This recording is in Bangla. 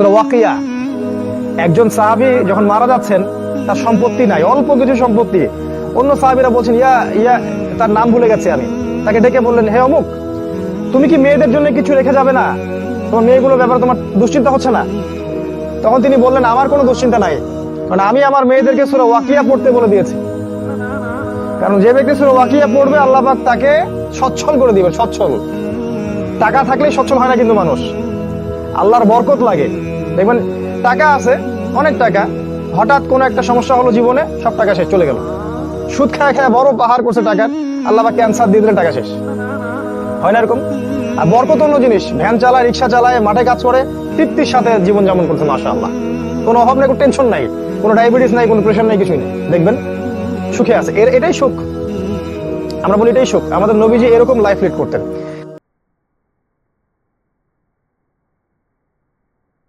সূরা ওয়াকিয়া। একজন সাহাবী যখন মারা যাচ্ছেন, তার সম্পত্তি নাই, অল্প কিছু সম্পত্তি। অন্য সাহাবীরা বলছেন ইয়া ইয়া, তার নাম ভুলে গেছে আমি। তাকে ডেকে বললেন, হে অমুক, তুমি কি মেয়েদের জন্য কিছু রেখে যাবে না? তোমার মেয়েগুলোর ব্যাপারে তোমার দুশ্চিন্তা হচ্ছে না? তখন তিনি বললেন, আমার কোনো দুশ্চিন্তা নাই, কারণ আমি আমার মেয়েদেরকে সূরা ওয়াকিয়া পড়তে বলে দিয়েছি। কারণ যে ব্যক্তি সূরা ওয়াকিয়া পড়বে, আল্লাহ পাক তাকে সচ্ছল করে দিবেন। সচ্ছল, টাকা থাকলেই সচ্ছল হয় না কিন্তু মানুষ, আল্লাহর বরকত লাগে। দেখবেন টাকা আছে, অনেক টাকা, হঠাৎ কোনো একটা সমস্যা হলো জীবনে, সব টাকা শেষ, চলে গেল। সুদ খায় খায় বড় পাহাড় করছে টাকার, আল্লাহ পাক ক্যান্সার দিয়ে দিলেন, টাকা শেষ। হয় না এরকম? আর বরকত অন্য জিনিস, ভ্যান চালায়, রিক্সা চালায়, মাঠে কাজ করে, তৃপ্তির সাথে জীবনযাপন করছে, মাশাআল্লাহ। কোনো অভাব নেই, কোনো টেনশন নাই, কোনো ডায়াবেটিস নাই, কোনো প্রেশার নাই, কিছুই নেই, দেখবেন সুখে আছে। এটাই সুখ। আমরা বলি এটাই সুখ। আমাদের নবীজি এরকম লাইফ লিড করতেন।